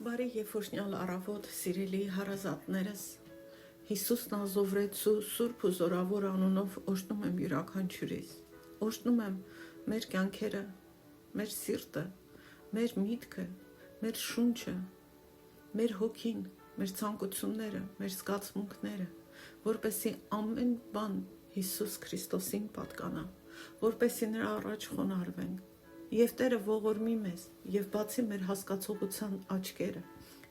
Բարի եւ օրհնյալ առավոտ, սիրելի հարազատներս։ Հիսուսն ազովրեցու սուրբ ու զորավոր անունով օրհնում եմ յուրաքանչյուրիս։ Օրհնում եմ մեր կյանքերը, մեր սիրտը, մեր միտքը, մեր շունչը, մեր հոգին, մեր ցանկությունները, մեր զգացմունքները, որպեսզի ամեն բան Հիսուս Քրիստոսին պատկանա, որպեսզի նրա առաջ խոնարհվենք։ Եվ Տերը ողորմի մեզ եւ բացի մեր հասկացողության աչքերը,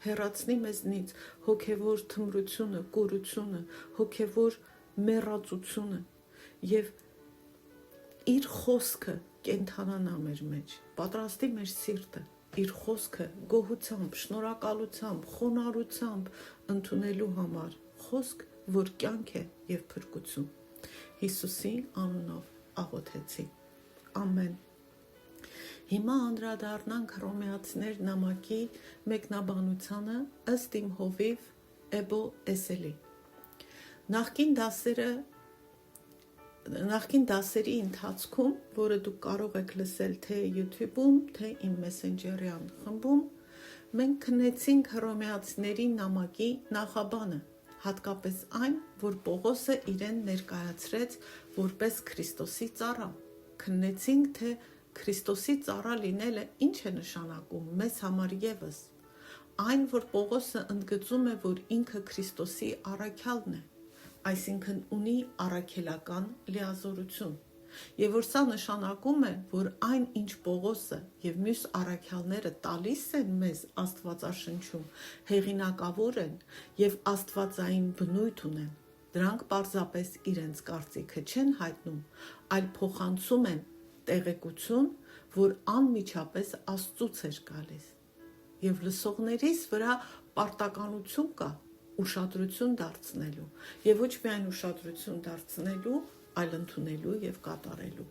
հեռացնի մեզնից հոգևոր թմրությունը, կուրությունը, հոգևոր մեռածությունը եւ իր խոսքը կենթանանա մեր մեջ, պատրաստի մեր սիրտը, իր խոսքը գոհությամբ, շնորհակալությամբ, խոնարհությամբ ընդունելու համար, խոսք, որ կյանք է եւ փրկություն։ Հիսուսի անունով աղոթեցի։ Ամեն։ Հիմա անդրադառնանք Հռոմեացիներ նամակի մեկնաբանությանը ըստ իմ հովիվ Էբո Էսելի։ Նախկին դասերի ընթացքում, որը դուք կարող եք լսել թե YouTube-ում, թե իմ Messenger-յան խմբում, մենք քննեցինք Հռոմեացիների նամակի նախաբանը, հատկապես այն, որ Պողոսը իրեն ներկայացրեց որպես Քրիստոսի ծառա։ Քննեցինք, թե Քրիստոսի ծառա լինելը ինչ է նշանակում մեզ համար եւս։ Այն, որ Պողոսը ընդգծում է, որ ինքը Քրիստոսի առաքյալն է, այսինքն ունի առաքելական լիազորություն, եւ որ սա նշանակում է, որ այն, ինչ Պողոսը եւ մյուս առաքյալները տալիս են մեզ Աստվածաշնչում, հեղինակավոր են եւ աստվածային բնույթ ունեն։ Դրանք պարզապես իրենց կարծիքը չեն հայտնում, այլ փոխանցում են տեղեկություն, որ անմիջապես Աստծուց էր գալիս, եւ լսողներիս վրա պարտականություն կա ուշադրություն դարձնելու, եւ ոչ միայն ուշադրություն դարձնելու, այլ ընդունելու եւ կատարելու։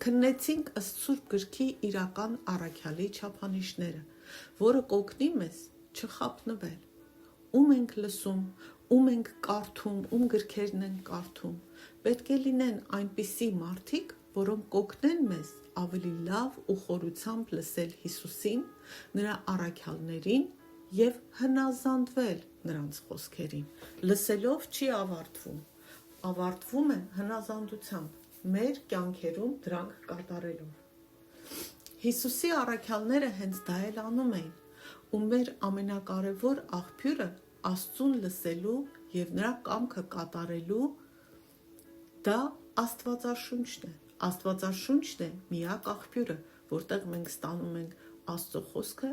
Քննեցինք ըստ Սուրբ Գրքի իրական առաքյալի չափանիշները, որը կօգնի մեզ չխաբնվել։ Ում ենք լսում, ում ենք կարդում, ում գրքերն ենք կարդում։ Պետք է լինեն այնպիսի մարդիկ, որոնք կօգնեն մեզ ավելի լավ ու խորությամբ լսել Հիսուսին, նրա առաքյալներին եւ հնազանդվել նրանց խոսքերին։ Լսելով չի ավարտվում, ավարտվում է հնազանդությամբ, մեր կյանքերում դրանք կատարելով։ Հիսուսի առաքյալները հենց դա էլ անում էին, ու մեր ամենակարևոր աղբյուրը Աստծուն լսելու եւ նրա կամքը կատարելու դա Աստվածաշունչն է։ Աստվածաշունչն է միակ աղբյուրը, որտեղ մենք ստանում ենք Աստծո խոսքը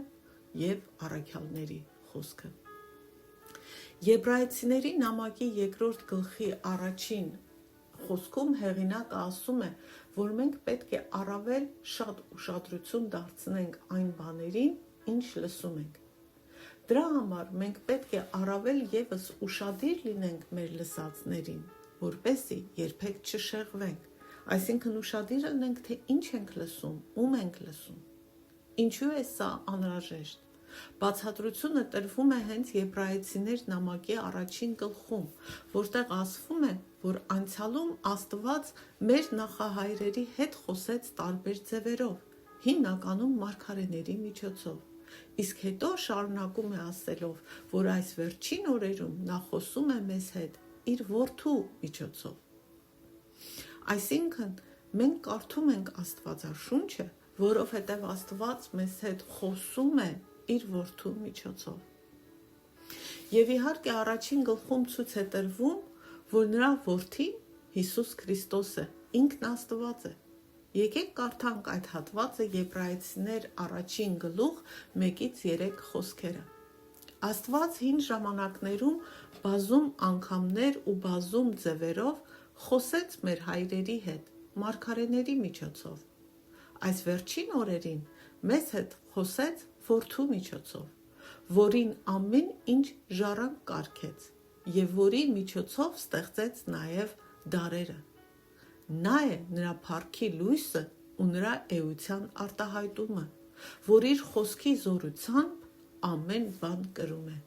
եւ առաքյալների խոսքը։ Եբրայեցիների նամակի 2-րդ գլխի 1-ին խոսքում հեղինակը ասում է, որ մենք պետք է առավել շատ ուշադրություն դարձնենք այն բաներին, ինչ լսում ենք։ Դրա համար մենք պետք է առավել եւս ուշադիր լինենք մեր լսածներին, որպեսզի երբեք չշեղվենք, այսինքն ուշադիր լինենք, թե ինչ ենք լսում, ում ենք լսում։ Ինչու է սա անհրաժեշտ։ Բացատրությունը տրվում է հենց Եբրայեցիներ նամակի 1-ին գլխում, որտեղ ասվում է, որ անցյալում Աստված մեր նախահայրերի հետ խոսեց տարբեր ձևերով, հիմնականում մարգարեների միջոցով։ Իսկ հետո շարունակում է ասելով, որ այս վերջին օրերում նա խոսում է մեզ հետ իր որդու միջոցով։ Այսինքն, մենք կարդում ենք Աստվածաշունչը, որովհետև Աստված մեզ հետ խոսում է իր որդու միջոցով։ Եվ իհարկե 1-ին գլխում ցույց է տրվում, որ նրա որդին Հիսուս Քրիստոսը ինքն Աստված է։ Եկեք կարդանք այդ հատվածը Եբրայեցիներ 1-ին գլուխ 1-3 խոսքերը։ Աստված հին ժամանակներում բազում անգամներ ու բազում ձևերով խոսեց մեր հայրերի հետ, մարգարեների միջոցով։ Այս վերջին օրերին մեզ հետ խոսեց որդու միջոցով, որին ամեն ինչ ժառանգ կարգեց եւ որի միջոցով ստեղծեց նաեւ դարերը։ Նա է նրա փառքի լույսը ու նրա էության արտահայտումը, որ իր խոսքի զորությամբ ամեն բան կրում է։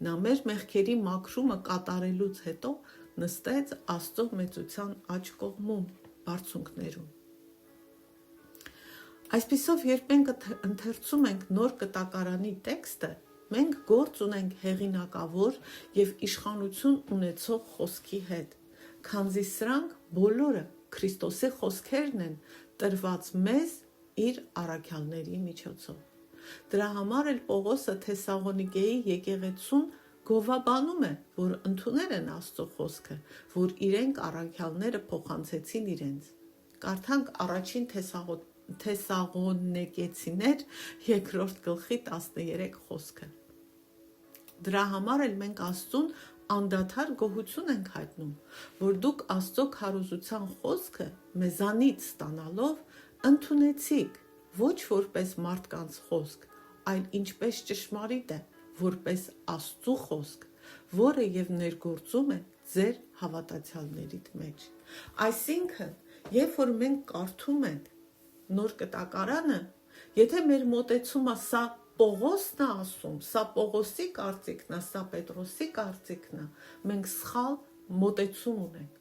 Նա մեր մեղքերի մաքրումը կատարելուց հետո նստեց Աստծո մեծության աջ կողմում, բարձունքներում։ Այսպիսով, երբ մենք ընթերցում ենք նոր կտակարանի տեքստը, մենք գործ ունենք հեղինակավոր և իշխանություն ունեցող խոսքի հետ, քանզի սրանք բոլորը Քրիստոսի խոսքերն են տրված մեզ իր առաքյալների միջոցով։ Դրա համար էլ Պողոսը Թեսաղոնիկեի եկեղեցուն գովաբանում է, որ ընդունել են Աստծո խոսքը, որ իրենք առաքյալները փոխանցեցին իրենց։ Կարդանք առաջին Թեսաղոնիկեցիներ 2-րդ գլխի 13 խոսքը։ Դրա համար էլ մենք Աստծուն անդադար գոհություն ենք հայտնում, որ դուք Աստծո քարոզության խոսքը մեզանից ստանալով ընդունեցիք, ոչ որպես մարդկանց խոսք, այլ ինչպես ճշմարիտ է, որպես Աստծո խոսք, որը և ներգործում է ձեր հավատացյալներիդ մեջ։ Այսինքն, երբ որ մենք կարդում ենք Նոր Կտակարանը, եթե մեր մոտեցումը սա Պողոսն է ասում, սա Պողոսի կարծիքն է, սա Պետրոսի կարծիքն է, մենք սխալ մոտեցում ունենք։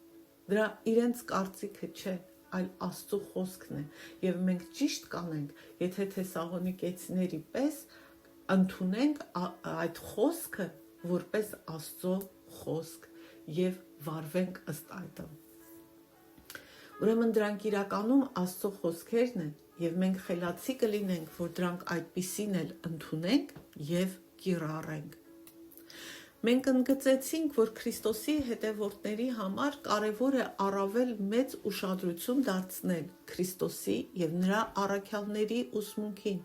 Դրա իրենց կարծիքը չէ, այլ Աստծո խոսքն է, և մենք ճիշտ կանենք, եթե Թեսաղոնիկեցիների պես ընդունենք այդ խոսքը որպես Աստծո խոսք և վարվենք ըստ այդմ։ Ուրեմն դրանք իրականում Աստծո խոսքերն են, և մենք խելացի կլինենք, որ դրանք այդպիսին էլ ընդունենք և կիրառենք։ Մենք ընդգծեցինք, որ Քրիստոսի հետևորդների համար կարևոր է առավել մեծ ուշադրություն դարձնել Քրիստոսի և նրա առաքյալների ուսմունքին,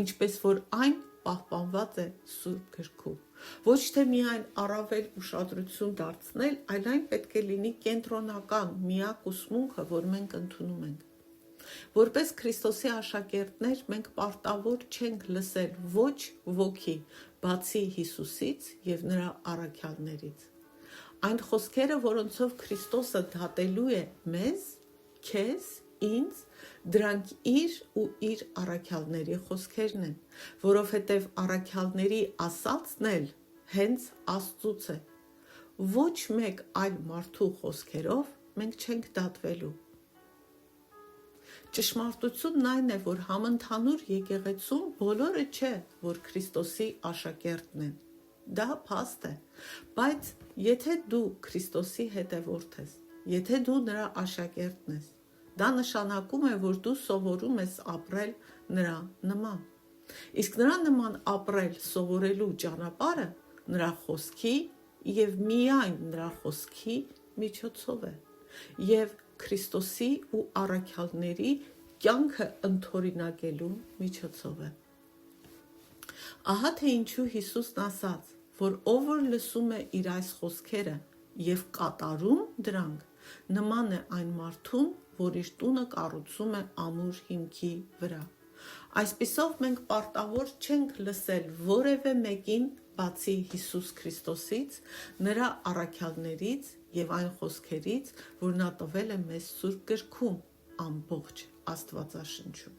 ինչպես որ այն պահպանված է Սուրբ Գրքում։ Ոչ թե միայն առավել ուշադրություն դարձնել, այլ այն պետք է լինի կենտրոնական միակ ուսմունքը, որ մենք ընդունում ենք։ Որպես Քրիստոսի աշակերտներ մենք պարտավոր չենք լսել ոչ ոքի, բացի Հիսուսից և նրա առաքյալներից։ Այն խոսքերը, որոնցով Քրիստոսը դատելու է մեզ, քեզ, ինձ, դրանք իր ու իր առաքյալների խոսքերն են, որովհետև առաքյալների ասածն էլ հենց Աստծուց է։ Ոչ մեկ այլ մարդու խոսքերով մենք չենք դատվելու։ Ճշմարտությունն այն է, որ համընդհանուր եկեղեցում բոլորը չէ, որ Քրիստոսի աշակերտն են։ Դա փաստ է, բայց եթե դու Քրիստոսի հետևորդ ես, եթե դու նրա աշակերտն ես, դա նշանակում է, որ դու սովորում ես ապրել նրա նման։ Իսկ նրա նման ապրել սովորելու ճանապարհը նրա խոսքի և միայն նրա խոսքի միջոցով է, և Քրիստոսի ու առաքյալների կյանքը ընդօրինակելու միջոցով է։ Ահա թե ինչու Հիսուսն ասաց, որ ով որ լսում է իր այս խոսքերը և կատարում դրանք, նման է այն մարդուն, որ իր տունը կառուցում է ամուր հիմքի վրա։ Այսպիսով մենք պարտավոր չենք լսել որևէ մեկին, բացի Հիսուս Քրիստոսից, նրա առաքյալներից և այն խոսքերից, որ նա տվել է մեզ Սուրբ Գրքում, ամբողջ Աստվածաշնչում։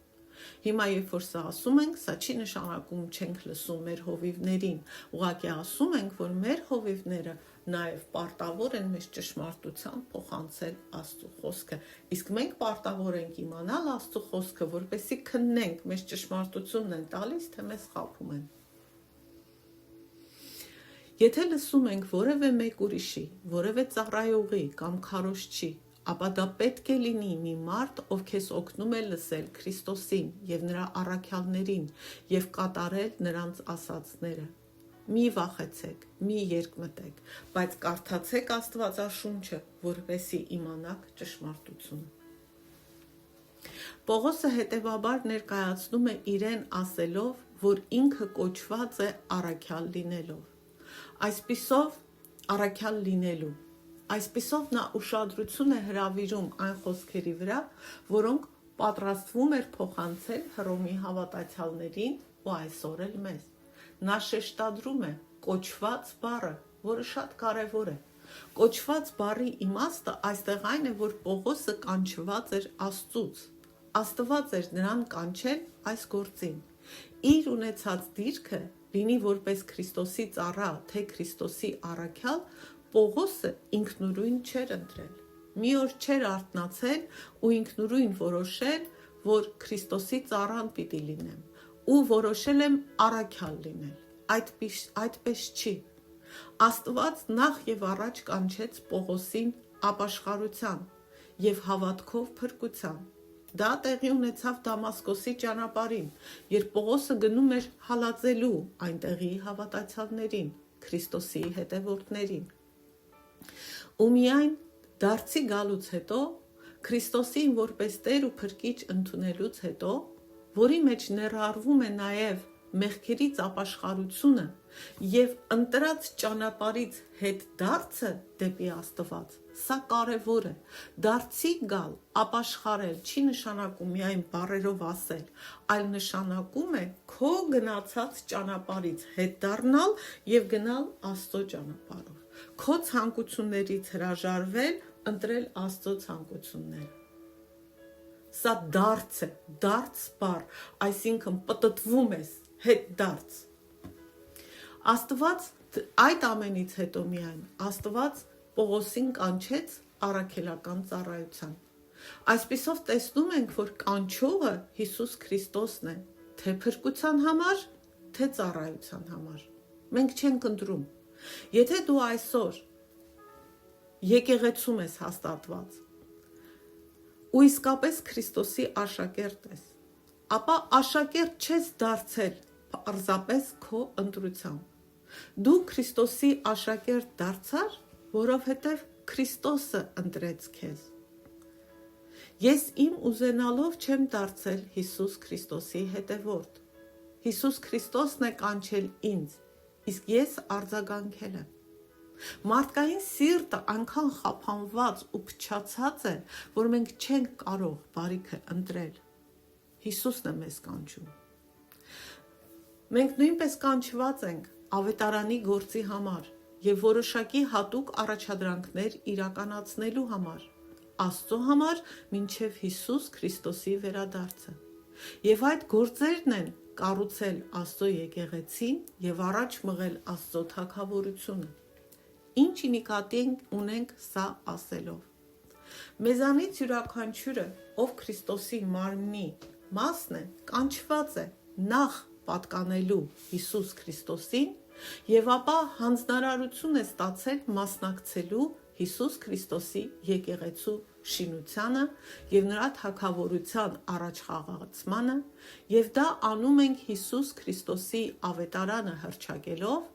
Հիմա երբ որ սա ասում ենք, սա չի նշանակում չենք լսում մեր հովիվներին, ուղղակի ասում ենք, որ մեր հովիվները նաև պարտավոր են մեզ ճշմարտությամբ փոխանցել Աստծո խոսքը, իսկ մենք պարտավոր ենք իմանալ Աստծո խոսքը, որպեսզի քննենք, մեզ ճշմարտությունն են տալիս, թե մեզ խաբում են։ Եթե լսում ենք որևէ մեկ ուրիշի, որևէ ծառայողի կամ քարոզչի, ապա դա պետք է լինի մի մարդ, ով քեզ օգնում է լսել Քրիստոսին և նրա առաքյալներին և կատարել նրանց ասածները։ Մի վախեցեք, մի երկմտեք, բայց կարդացեք Աստվածաշունչը, որպեսզի իմանաք ճշմարտությունը։ Պողոսը հետևաբար ներկայացնում է իրեն ասելով, որ ինքը կոչված է առաքյալ լինելով։ Այսպիսով նա ուշադրություն է հրավիրում այն խոսքերի վրա, որոնք պատրաստվում էր փոխանցել Հռոմի հավատացյալներին ու այսօր էլ մեզ։ Նա շեշտադրում է կոչված բառը, որը շատ կարևոր է։ Կոչված բառի իմաստը այստեղ այն է, որ Պողոսը կանչված էր Աստծուց։ Աստված էր նրան կանչել այս գործին։ Իր ունեցած դիրքը, լինի որպես Քրիստոսի ծառա, թե Քրիստոսի առաքյալ, Պողոսը ինքնուրույն չէր ընտրել։ Մի օր չէր արթնացել ու ինքնուրույն որոշել, որ Քրիստոսի ծառան պիտի լինեմ ու որոշել եմ առաքյալ լինել։ այդպես չի։ Աստված նախ եւ առաջ կանչեց Պողոսին ապաշխարության եւ հավատքով փրկության։ Դա տեղի ունեցավ Դամասկոսի ճանապարհին, երբ Պողոսը գնում էր հալածելու այնտեղի հավատացյալներին, Քրիստոսի հետևորդներին։ Ու միայն դարձի գալուց հետո, Քրիստոսին որպես Տեր ու Փրկիչ ընդունելուց հետո, որի մեջ ներառվում է նաև մեղքերից ապաշխարությունը եւ ընտրած ճանապարհից հետ դարձը դեպի Աստված, սա կարևոր է։ Դարձի գալ, ապաշխարել չի նշանակում միայն բառերով ասել, այլ նշանակում է քո գնացած ճանապարհից հետ դառնալ եւ գնալ Աստծո ճանապարհով։ Քո ցանկություններից հրաժարվել, ընտրել Աստծո ցանկությունները։ Սա դարձ է, դարձ բառ, այսինքն պտտվում ես, հետ դարձ։ Աստված այդ ամենից հետո միայն Աստված Պողոսին կանչեց առաքելական ծառայության։ Այսպիսով տեսնում ենք, որ կանչողը Հիսուս Քրիստոսն է, թե փրկության համար, թե ծառայության համար։ Մենք չենք ընտրում։ Եթե դու այսօր եկեղեցում ես հաստատված ու իսկապես Քրիստոսի աշակերտ ես, ապա աշակերտ չես դարձել պարզապես քո ընտրությամբ։ Դու Քրիստոսի աշակերտ դարձար, որովհետև Քրիստոսը ընտրեց քեզ։ Ես իմ ուզենալով չեմ դարձել Հիսուս Քրիստոսի հետևորդ։ Հիսուս Քրիստոսն է կանչել ինձ, իսկ ես արձագանքել եմ։ Մարդկային սիրտը այնքան խափանված ու փչացած է, որ մենք չենք կարող բարիքը ընտրել։ Հիսուսն է մեզ կանչում։ Մենք նույնպես կանչված ենք ավետարանի գործի համար եւ որոշակի հատուկ առաջադրանքներ իրականացնելու համար, Աստծո համար մինչև Հիսուս Քրիստոսի վերադարձը։ Եվ այդ գործերն են կառուցել Աստծո եկեղեցին եւ առաջ մղել Աստծո թագավորությունը։ Ինչ նկատի ունենք սա ասելով։ Մեզանից յուրաքանչյուրը, ով Քրիստոսի մարմնի մասն է, կանչված է նախ պատկանելու Հիսուս Քրիստոսին եւ ապա հանձնարարություն է ստացել մասնակցելու Հիսուս Քրիստոսի եկեղեցու շինությանը եւ նրա թագավորության առաջխաղացմանը, եւ դա անում ենք Հիսուս Քրիստոսի ավետարանը հռչակելով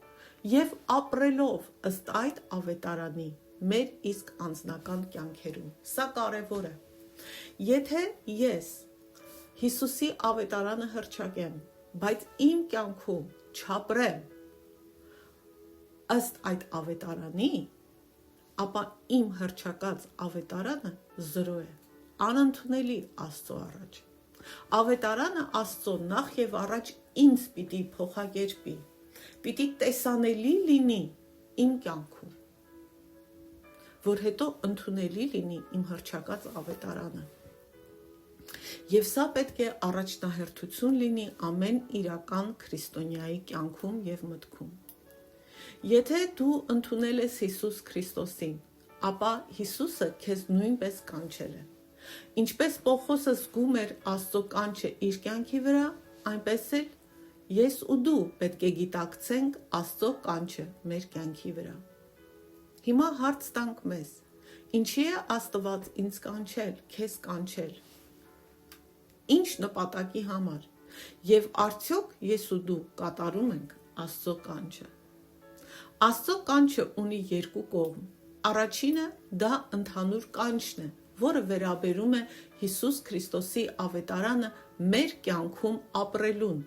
եւ ապրելով ըստ այդ ավետարանի մեր իսկ անձնական կյանքերում։ Սա կարևոր է։ Եթե ես Հիսուսի ավետարանը հռչակեմ, բայց իմ կյանքում չապրեմ ըստ այդ ավետարանի, ապա իմ հռչակած ավետարանը զրո է, անընդունելի Աստծո առաջ։ Ավետարանը Աստծո նախ եւ առաջ ինձ պիտի փոխակերպի, պիտի տեսանելի լինի իմ կյանքում, որ հետո ընդունելի լինի իմ հռչակած ավետարանը։ Եվ սա պետք է առաջնահերթություն լինի ամեն իրական քրիստոնյայի կյանքում եւ մտքում։ Եթե դու ընդունել ես Հիսուս Քրիստոսին, ապա Հիսուսը քեզ նույնպես կանչել է։ Ինչպես Պողոսը զգում էր Աստծո կանչը իր կյանքի վրա, այնպես էլ ես ու դու պետք է գիտակցենք Աստծո կանչը մեր կյանքի վրա։ Հիմա հարց տանք մեզ. ինչի է Աստված ինձ կանչել, քեզ կանչել։ Ինչ նպատակի համար, եւ արդյոք ես ու դու կատարում ենք Աստծո կանչը։ Աստծո կանչը ունի երկու կողմ։ Առաջինը դա ընդհանուր կանչն է, որը վերաբերում է Հիսուս Քրիստոսի ավետարանը մեր կյանքում ապրելուն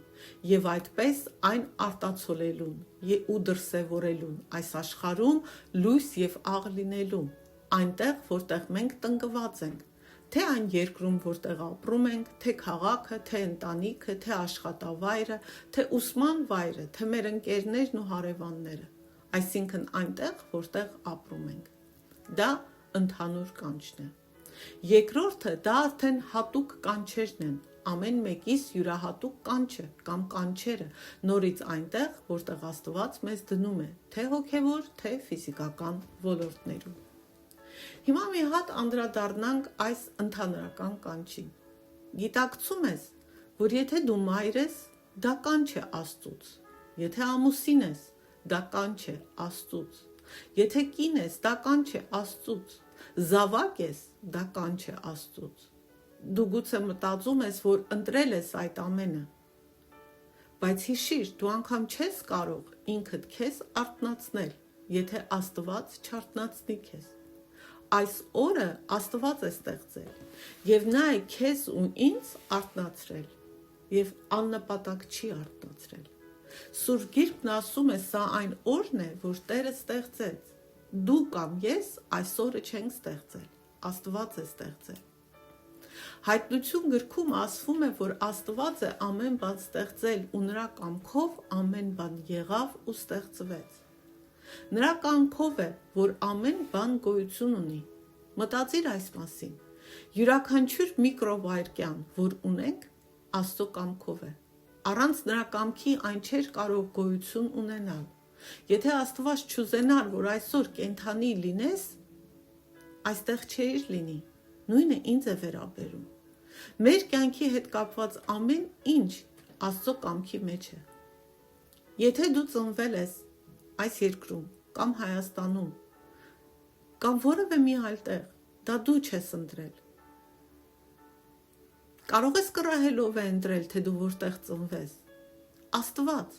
եւ այդպես այն արտացոլելուն ու դրսևորելուն այս աշխարհում լույս եւ աղ լինելուն, այնտեղ որտեղ մենք տնկված ենք, թե այն երկրում, որտեղ ապրում ենք, թե քաղաքը, թե ընտանիքը, թե աշխատավայրը, թե ուսման վայրը, թե մեր ընկերներն ու հարևանները, այսինքն այնտեղ, որտեղ ապրում ենք։ Դա ընդհանուր կանչն է։ Երկրորդը դա արդեն հատուկ կանչերն են, ամեն մեկիս յուրահատուկ կանչը կամ կանչերը, նորից այնտեղ, որտեղ Աստված մեզ դնում է, թե հոգևոր, թե ֆիզիկական ոլորտներում։ Հիմա մի հատ անդրադառնանք այս ընդհանրական կանչին։ Գիտակցում ես, որ եթե դու մայր ես, դա կանչ է Աստծուց։ Եթե ամուսին ես, դա կանչ է Աստծուց։ Եթե կին ես, դա կանչ է Աստծուց։ Զավակ ես, դա կանչ է Աստծուց։ Դու գուցե մտածում ես, որ ընտրել ես այդ ամենը, բայց հիշիր, դու անգամ չես կարող ինքդ քեզ արթնացնել, եթե Աստված չարթնացնի քեզ։ Այս օրը Աստված է ստեղծել, եւ նա է քեզ ու ինձ արթնացրել, եւ աննպատակ չի արթնացրել։ Սուրբ Գիրքն ասում է, սա այն օրն է, որ Տերը ստեղծեց։ Դու կամ ես այս օրը չենք ստեղծել, Աստված է ստեղծել։ Հայտնություն գրքում ասվում է, որ Աստված է ամեն բան ստեղծել ու նրա կամքով ամեն բան եղավ ու ստեղծվեց։ Նրա կամքով է, որ ամեն բան գոյություն ունի։ Մտածիր այս մասին։ Յուրաքանչյուր միկրովայրկյան, որ ունենք, Աստծո կամքով է։ Առանց նրա կամքի այն չէր կարող գոյություն ունենալ։ Եթե Աստված չուզենար, որ այսօր կենդանի լինես, այստեղ չէիր լինի։ Նույնը ինձ է վերաբերում։ Մեր կյանքի հետ կապված ամեն ինչ Աստծո կամքի մեջ է։ Եթե դու ծնվել ես այս երկրում կամ Հայաստանում կամ որևէ մի այլ տեղ, դա դու չես ընտրել։ Կարող ես կռահելով է ընտրել, թե դու որտեղ ծնվես։ Աստված։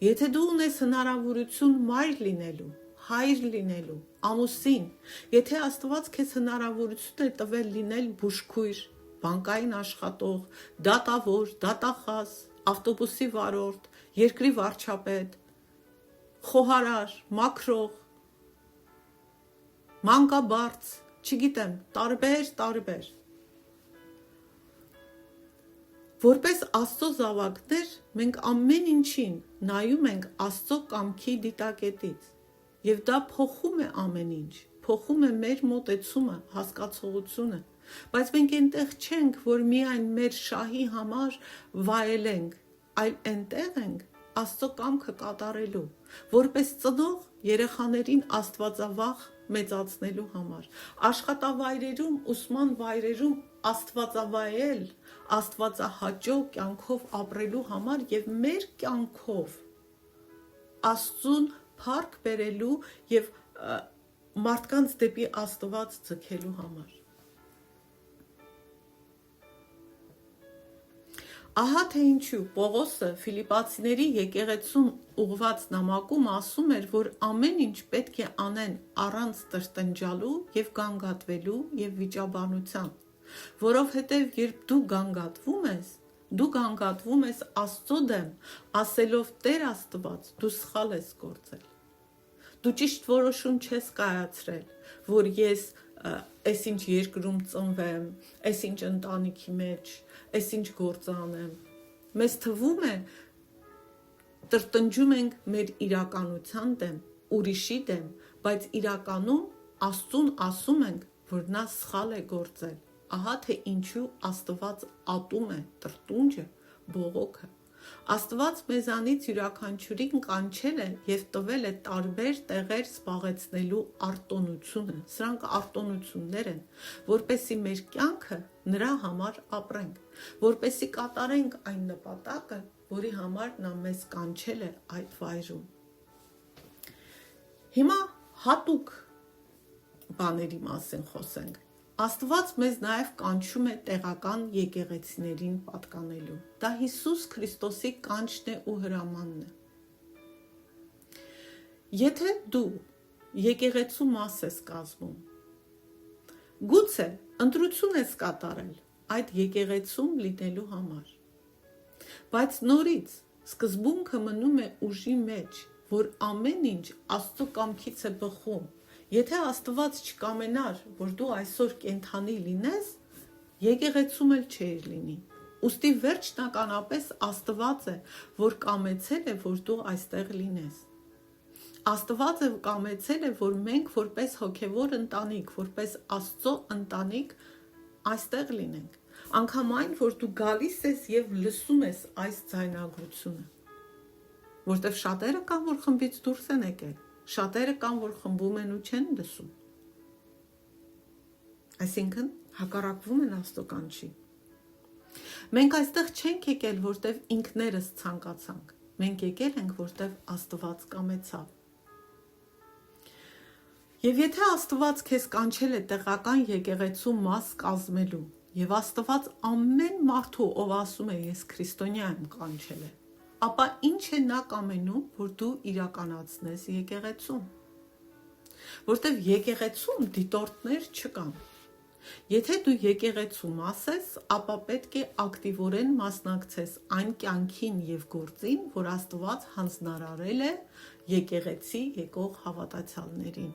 Եթե դու ունես հնարավորություն մայր լինելու, հայր լինելու, ամուսին, եթե Աստված քեզ հնարավորություն է տվել լինել բուժքույր, բանկային աշխատող, դատավոր, դատախազ, ավտոբուսի վարորդ, երկրի վարչապետ, խոհարար, մաքրող, մանկաբարձ, չգիտեմ, տարբեր։ Որպես Աստծո զավակներ, մենք ամեն ինչին նայում ենք Աստծո կամքի դիտակետից, եւ դա փոխում է ամեն ինչ, փոխում է մեր մոտեցումը, հասկացողությունը, բայց մենք այնտեղ չենք, որ միայն մեր շահի համար վայելենք, այլ այնտեղ ենք Աստծո կամքը կատարելու, որպես ծնող երեխաներին աստվածավախ մեծացնելու համար, աշխատավայրերում, ուսման վայրերում աստվածավայել, աստվածահաճո կյանքով ապրելու համար եւ մեր կյանքով Աստծուն փառք բերելու եւ մարդկանց դեպի Աստված ձգելու համար։ Ահա թե ինչու Պողոսը Ֆիլիպացիների եկեղեցուն ուղված նամակում ասում էր, որ ամեն ինչ պետք է անեն առանց տրտնջալու եւ գանգատվելու եւ վիճաբանության, որովհետեւ երբ դու գանգատվում ես Աստծո դեմ, ասելով Տեր Աստված, դու սխալ ես գործել։ Դու ճիշտ որոշում չես կայացրել, որ ես այսինչ երկրում ծնվեմ, այսինչ ընտանիքի մեջ, այսինչ գործ անեմ։ Մեզ թվում է տրտնջում ենք մեր իրականության դեմ, ուրիշի դեմ, բայց իրականում Աստծուն ասում ենք, որ նա սխալ է գործել։ Ահա թե ինչու Աստված ատում է տրտունջը, բողոքը։ Աստված մեզանից յուրաքանչյուրին կանչել է եւ տվել է տարբեր տեղեր զբաղեցնելու արտոնությունը։ Սրանք արտոնություններ են, որպեսզի մեր կյանքը նրա համար ապրենք, որպեսզի կատարենք այն նպատակը, որի համար նա մեզ կանչել է այդ վայրում։ Հիմա հատուկ բաների մասին խոսենք։ Աստված մեզ նաև կանչում է տեղական եկեղեցիներին պատկանելու։ Դա Հիսուս Քրիստոսի կանչն է ու հրամանն է։ Եթե դու եկեղեցու մաս ես կազմում, գուցե ընտրություն ես կատարել այդ եկեղեցում լինելու համար, բայց նորից սկզբունքը մնում է ուժի մեջ, որ ամեն ինչ Աստծո կամքից է բխում։ Եթե Աստված չկամենար, որ դու այսօր կենդանի լինես, եկեղեցում էլ չէիր լինի։ Ուստի վերջնականապես Աստված է, որ կամեցել է, որ դու այստեղ լինես։ Աստված է կամեցել է, որ մենք որպես հոգևոր ընտանիք, որպես Աստծո ընտանիք այստեղ լինենք։ Անկամ այն, որ դու գալիս ես եւ լսում ես այս ձայնագրությունը։ Որտեվ շատերը կան, որ խմբից դուրս են եկել։ Շատերը կան, որ խմբում են ու չեն լսում։ Այսինքն հակառակվում են Աստծո կանչին։ Մենք այստեղ չենք եկել, որտեվ ինքներս ցանկացանք։ Մենք եկել ենք, որտեղ Աստված կամեցավ։ Եվ եթե Աստված քեզ կանչել է տեղական եկեղեցու մաս կազմելու, եւ Աստված ամեն մարդու, ով ասում է ես քրիստոնյա եմ, կանչել է, ապա ինչ է նա կամենում, որ դու իրականացնես եկեղեցում։ Որտեւ եկեղեցում դիտորդներ չկան։ Եթե դու եկեղեցու մաս ես, ապա պետք է ակտիվորեն մասնակցես այն կյանքին եւ գործին, որ Աստված հանձնարարել է եկեղեցի եկող հավատացյալներին։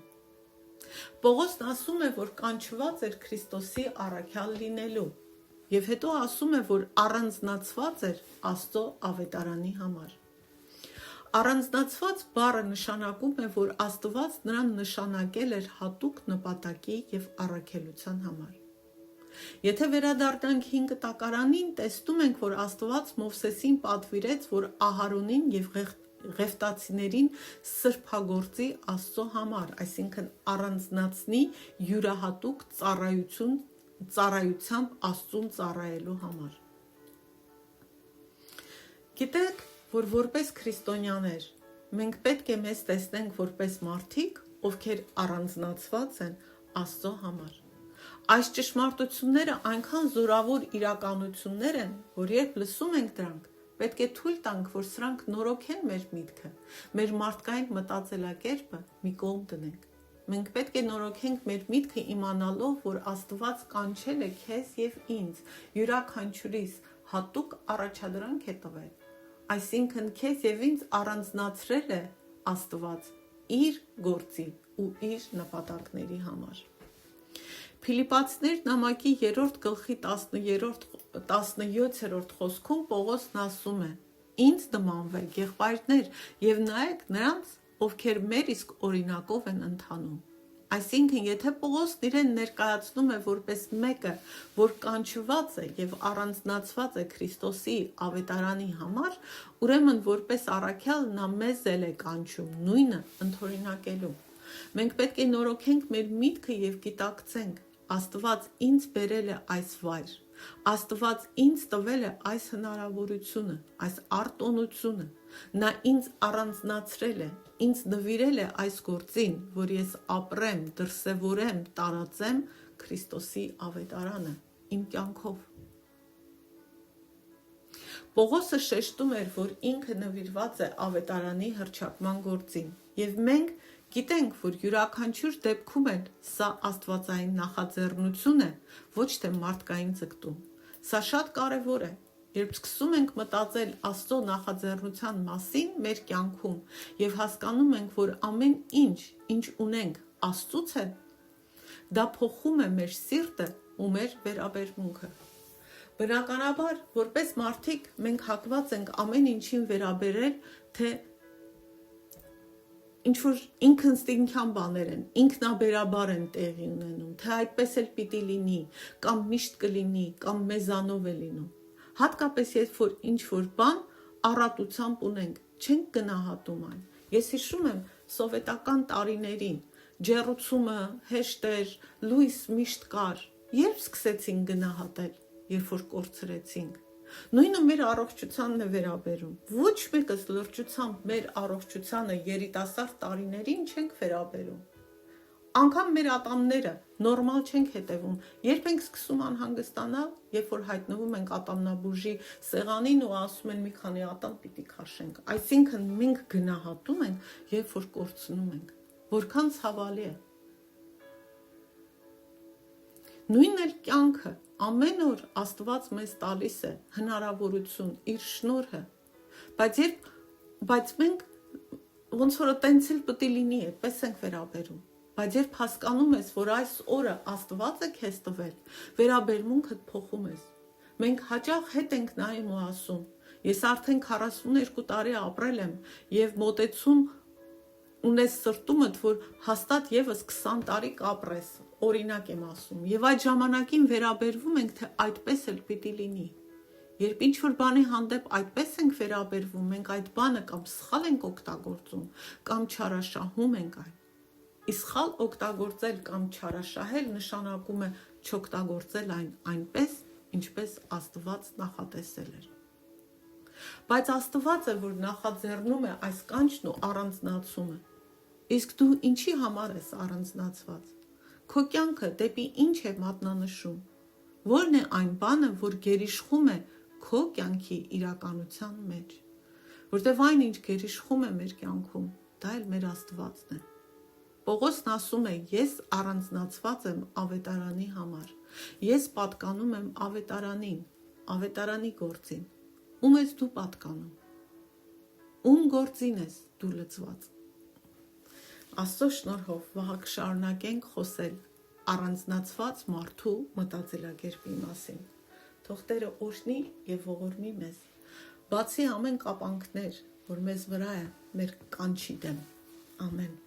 Պողոսն ասում է, որ կանչված էր Քրիստոսի առաքյալ լինելու, եւ հետո ասում է, որ առանձնացված էր Աստծո ավետարանի համար։ Առանձնացված բառը նշանակում է, որ Աստված նրան նշանակել էր հատուկ նպատակի եւ առաքելության համար։ Եթե վերադառնանք 5 տակարանին, տեսնում ենք, որ Աստված Մովսեսին պատվիրեց, որ Ահարոնին եւ Ղևտացիներին սրբագործի Աստծո համար, այսինքն առանձնացնի յուրահատուկ ծառայությամբ Աստծուն ծառայելու համար։ Գիտեք, որ որպես քրիստոնյաներ մենք պետք է մեզ տեսնենք որպես մարդիկ, ովքեր առանձնացված են Աստծո համար։ Այս ճշմարտությունները այնքան զորավոր իրականություններ են, որ երբ լսում ենք դրանք, պետք է թույլ տանք, որ սրանք նորոգեն մեր միտքը, մեր մարդկային մտածելակերպը մի կողմ դնենք։ Մենք պետք է նորոգենք մեր միտքը իմանալով, որ Աստված կանչել է քեզ եւ ինձ, յուրաքանչյուրիս հատուկ առաջադրանք է տվել։ Այսինքն քեզ եւ ինձ առանձնացրել է Աստված իր գործի ու իր նպատակների համար։ Փիլիպացիներ նամակի 3 գլխի 17-րդ խոսքում Պողոսն ասում է. Ինձ նմանվեք եղբայրներ եւ նայեք նրանց, ովքեր մեր իսկ օրինակով են ընթանում։ Այսինքն, եթե Պողոսն իրեն ներկայացնում է որպես մեկը, որ կանչված է եւ առանձնացված է Քրիստոսի ավետարանի համար, ուրեմն որպես առաքյալ նա մեզ էլ է կանչում նույնը ընդօրինակելու։ Մենք պետք է նորոգենք մեր միտքը եւ գիտակցենք. Աստված ինձ բերել է այս վայր։ Աստված ինձ տվել է այս հնարավորությունը, այս արտոնությունը։ Նա ինձ առանձնացրել է, ինձ նվիրել է այս գործին, որ ես ապրեմ, դրսևորեմ, տարածեմ Քրիստոսի ավետարանը իմ կյանքով։ Պողոսը շեշտում էր, որ ինքը նվիրված է ավետարանի հռչակման գործին, եւ մենք գիտենք, որ յուրաքանչյուր դեպքում էլ սա աստվածային նախաձեռնություն է, ոչ թե մարդկային ձգտում։ Սա շատ կարևոր է, երբ սկսում ենք մտածել Աստծո նախաձեռնության մասին մեր կյանքում եւ հասկանում ենք, որ ամեն ինչ ունենք Աստծուց է, դա փոխում է մեր սիրտը ու մեր վերաբերմունքը։ Բնականաբար, որպես մարդիկ, մենք հակված ենք ամեն ինչին վերաբերել, թե ինչ-որ ինքնըստինքյան բաներ են, ինքնաբերաբար են տեղի ունենում, թե այդպես էլ պիտի լինի, կամ միշտ կլինի, կամ մեզանով է լինում։ Հատկապես երբ որ ինչ-որ բան առատությամբ ունենք, չենք գնահատում այն։ Ես հիշում եմ սովետական տարիներին, ջեռուցումը հեշտ էր, լույս միշտ կար, երբ սկսեցին գնահատել, երբ որ կորցրեցինք։ Նույնը մեր առողջությանն է վերաբերում։ Ոչ մեկս լրջությամբ մեր առողջությանը երիտասարդ տարիներին չենք վերաբերում։ Անգամ մեր ատամները նորմալ չենք հետևում։ Երբ ենք սկսում անհանգստանալ, երբ որ հայտնվում ենք ատամնաբուժի սեղանին ու ասում են մի քանի ատամ պիտի քաշենք։ Այսինքն մենք գնահատում ենք, երբ որ կորցնում ենք։ Որքան ցավալի է։ Նույնն էլ կյանքը, ամեն օր Աստված մեզ տալիս է հնարավորություն, իր շնորհը, բայց մենք ոնց որ տենց էլ պետք է լինի, այդպես ենք վերաբերում, բայց երբ հասկանում ես, որ այս օրը Աստված է քեզ տվել, վերաբերմունքդ փոխում ես, մենք հաճախ հետ ենք նայում ու ասում, ես արդեն 42 տարի ապրել եմ և մոտեցում ունես սրտումդ, որ հաստատ եւս 20 տարի կապրես, օրինակ եմ ասում, եւ այդ ժամանակին վերաբերվում ենք, թե այդպես էլ պիտի լինի։ Երբ ինչ-որ բանի հանդեպ այդպես ենք վերաբերվում, մենք այդ բանը կամ սխալ ենք օգտագործում, կամ չարաշահում ենք այն։ Իսկ սխալ օգտագործել կամ չարաշահել նշանակում է չօգտագործել այն այնպես, ինչպես Աստված նախատեսել էր։ Բայց Աստված է, որ նախաձեռնում է այս կանչն ու առանձնացումը։ Իսկ դու ինչի համար ես առանձնացված։ Քո կյանքը դեպի ինչ է մատնանշում։ Ո՞րն է այն բանը, որ գերիշխում է քո կյանքի իրականության մեջ։ Որտեվ այն, ինչ գերիշխում է մեր կյանքում, դա էլ մեր Աստվածն է։ Պողոսն ասում է. ես առանձնացված եմ ավետարանի համար։ Ես պատկանում եմ ավետարանին, ավետարանի գործին։ Ում ես դու պատկանում։ Ում գործին ես դու լծված։ Աստծո շնորհով վաղը կշարունակենք խոսել առանձնացված մարդու մտածելակերպի մասին։ Թող Տերը օրհնի եւ ողորմի մեզ։ Բացի ամեն կապանքներ, որ մեզ վրա է մեր կանչի դեմ։ Ամեն։